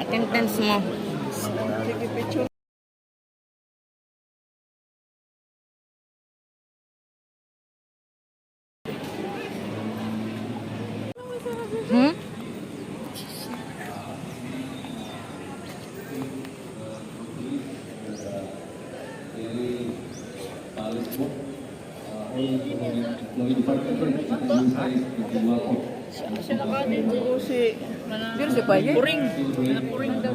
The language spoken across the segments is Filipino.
Attendance mo. Hmm? Pero si Paya? Puring. Puring daw.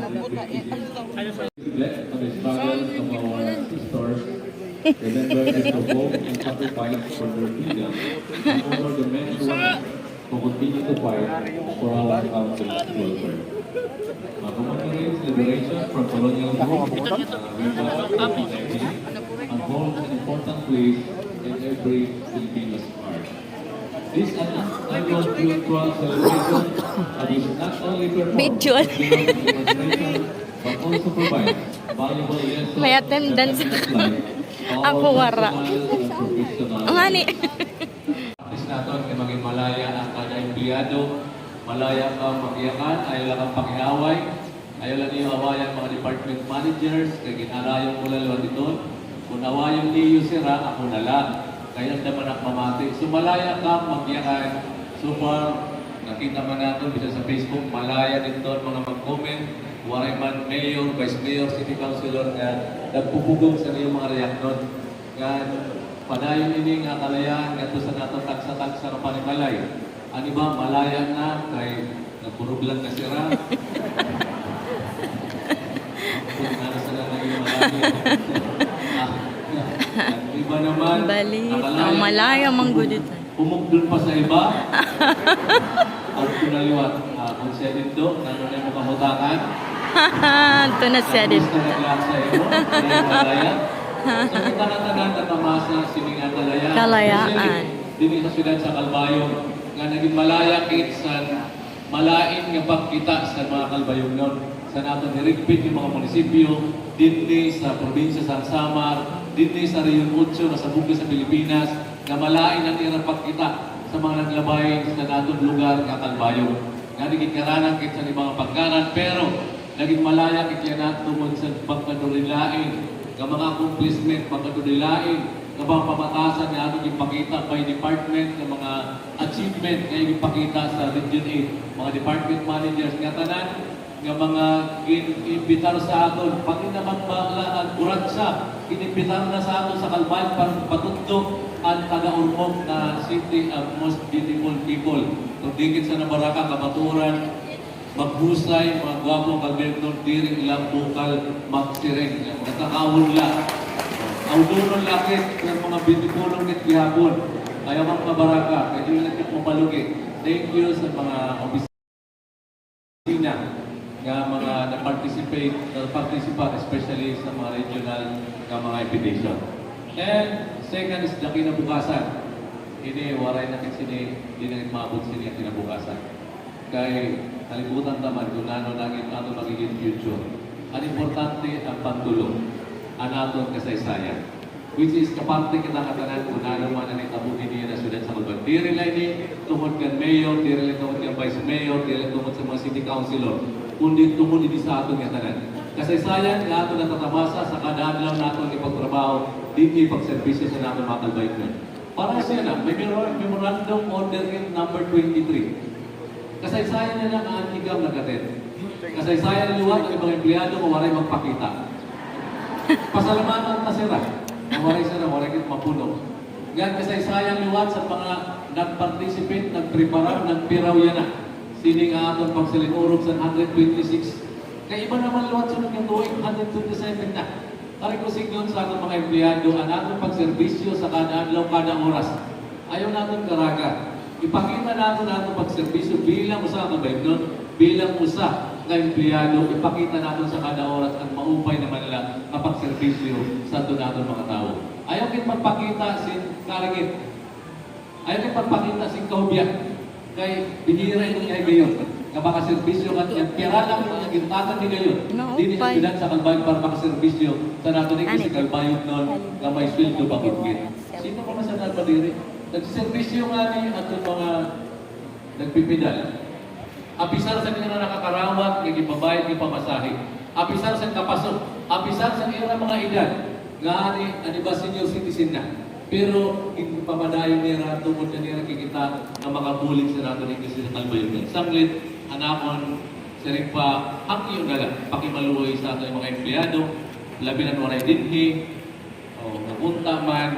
Remember to provoke and sacrifice for their freedom, and honor the men and women who continue to fight for our country's welfare. Commemorates liberation from colonial rule, and holds an important place in every Filipino's heart. This annual cultural celebration is not only performed demonstration, but also provides valuable lessons May attendance. Ako wara. Ang ani. Practice natin ay maging malaya ang kanyang empleyado, malaya kang mag-iyakan, ayaw lang ang pakiaway, ayaw lang niyo awayan mga department managers, kaya ginarayan mo lalawa dito. Kung awayan niyo sira, ako na lang. Kaya naman ang mamati. So malaya kang mag-iyakan. So far, nakita man natin, bisa sa Facebook, malaya dito mga mag-comment. Waray man mayor, vice mayor, city councilor nga nagpupugong sa niyong mga reaksyon. Nga padayon ini nga kalayaan nga to sa nato taksa-taksa ng panimalay. Ano ba, malaya na kay nagpuruglan ka sira. Kung ano sa na naging malaya. Iba naman, Balit. Ang malaya manggudit. pumugdol pa sa iba. Ang pinaliwat, kung siya dito, nanon ay mukamutakan. Ito na siya din. Gusto na lang sa iyo, malaya. So, tanan-tanan na kamasa siningan kalayaan. Kalayaan. Dini sa siyudad sa Calbayog, nga naging malaya kitsan, malain nga pagkita sa mga Calbayog nun. Sa nato nirigpit yung mga munisipyo, dinhi sa probinsya sa Samar, dinhi sa Rion 8 na sa bukid sa Pilipinas, nga malain ang irang pagkita sa mga naglabay sa natong lugar nga Calbayog. Nga naging karanan kitsa ni mga pagkaran, pero naging malaya kitya na tungod sa pagkadurilain, ng mga accomplishment, pagkadurilain, ng mga pamatasan na ating ipakita by department, ng mga achievement na ipakita sa Region 8, mga department managers nga tanan, ng mga inimbitar sa aton, pati naman ang kuratsa, inimbitar na sa aton sa Calbayog para patutdo ang taga-urmog na city of most beautiful people. Kung dikit sa Nabaraka, Kabaturan, maghusay, mga gwapong Alberto, diri ilang bukal, magtireng, nakakawon lang. Ang dunon lakit ng mga binipulong nit gihapon, ayaw mga Nabaraka, kaya yun lang mo palugit. Thank you sa mga opisina nga mga na-participate, especially sa mga regional nga mga invitation. And second is the kinabukasan. Ini waray natin sini, hindi na maabot sini ang kinabukasan. Kaya kalibutan naman kung ano naging ato magiging future. Ang importante ang pagtulong, ang aton kasaysayan. Which is kapante kita katanan kung ano man ang itabunin niya na siyudad sa Calbayog. Diri lang ni tungod kan mayor, diri lang tungod kan vice mayor, diri lang tungod sa mga city councilor. Kundi tungod din sa aton katanan. Kasaysayan nga ito natatamasa sa kada adlaw nato ipagtrabaho, di ipagserbisyo sa nato mga kalbaytnon. Para siya na, may memorandum order number 23. Kasaysayan na lang ang higam na katet. Kasaysayan na luwag ang ibang empleyado kung waray magpakita. Pasalamatan na sila. Mawaray sila, waray kit mapuno. Gan kasaysayan luwag sa mga nag-participate, nagprepara, nagpiraw yan na. Sining atong pagsilinurog sa 126. Kaya iba naman luwag sunod ng tuwing 127 na. Tari ko sigyon sa atong mga empleyado, ang atong pagserbisyo sa kada adlaw, kada oras. Ayaw natin karaga. Ipakita natin ang atong pagserbisyo bilang usa ka baynon, bilang usa na empleyado, ipakita natin sa kada oras ang maupay naman nila na pagserbisyo sa ato natin mga tao. Ayaw kin magpakita sin karigit. Ayaw kin magpakita sin kahubyak. Kay bihira ito kay gayon. Na makaserbisyo ka niya, kaya lang ito yung gintagan ni gayon. Hindi niya bilang sa kalbayog para makaserbisyo sa natin yung si kalbayog noon na may sweldo bakit-git. Sino pa masanad pa diri? Nagserbisyo nga ni at yung mga nagpipidal. Apisar sa kanila nakakarawat, naging pamasahe. Apisar sa kapasok. Apisar sa kanila mga edad. Nga ani ba senior citizen na. Pero hindi pamadayon niya tungkol na niya nakikita na makabulig sa nato ng kasi sa kalbayog. Sanglit, anamon, siring pa, ang iyo na lang, pakimaluoy sa ato yung mga empleyado, labi na waray dinhi, o napunta man,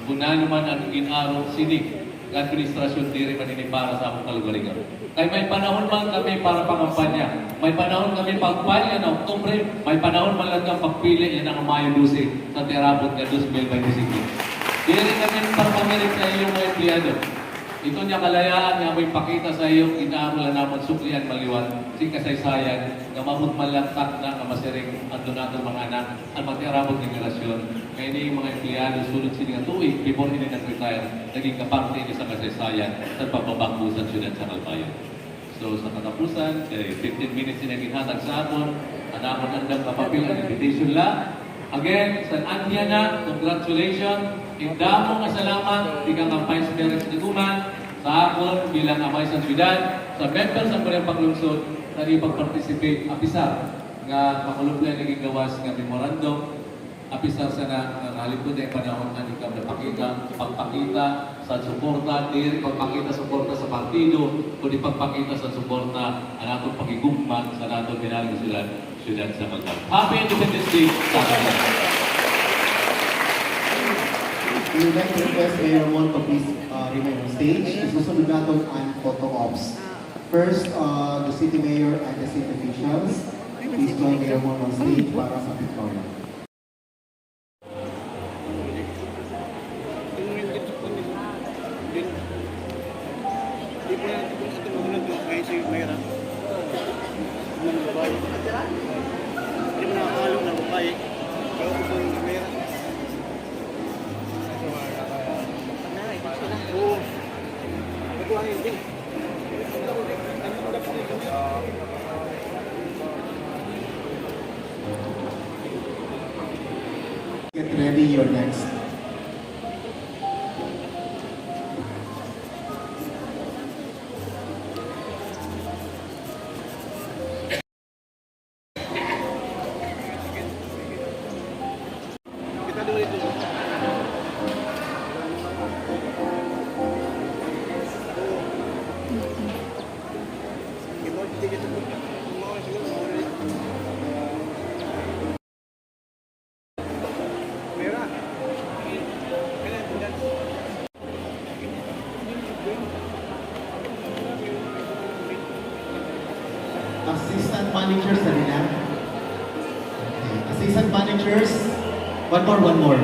kung na naman ang ginaraw sinig, ng administrasyon diri manini para sa akong kalugaringan. Kaya may panahon man kami para pangampanya, may panahon kami pagpalya na Oktubre, may panahon man lang kang pagpili yan ang Mayo 12 sa terabot na 2025. Diri kami para pamirik sa iyong mga empleyado. Ito niya kalayaan nga may pakita sa iyo, inaaral naman suklian maliwan, si kasaysayan, nga mamut malantak na nga masiring ando nato mga anak, ang magtiarabot ng relasyon. Kaya ini yung mga empleyado, sunod sila nga tuig, before hindi nag-retire, naging kaparte niya sa kasaysayan sa pagbabago sa siyudad sa Calbayo. So sa katapusan, 15 minutes na ginhatag sa aton, anamon andang kapapil ang invitation lang. Again, sa Anya na, congratulations. Indamo nga salamat, ikaw ang Vice Mayor sa Duguman, sa akon bilang amay sa siyudad, sa members ng Barangay Paglungsod, na ipag-participate, apisar, nga makuluplan naging gawas nga memorandum, apisar sa na halipod na yung panahon na ikaw napakita, pagpakita sa suporta, di pagpakita suporta sa partido, kundi pagpakita sa suporta ang atong pakigugma sa natong binaling siyudad sa Calbayo. Happy Independence Day sa atin. We would like to request Mayor Mon to please remain on stage. Isusunod natin ang photo ops. First, the city mayor and the city officials. Please join Mayor Mon on stage para sa pictorial. Get ready, you're next. Assistant managers na nila. Okay. Assistant managers. One more.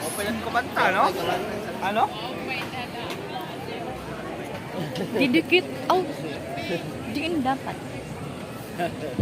Open kumanta, no? Ano? Didikit. Oh, diin dapat. Bawal.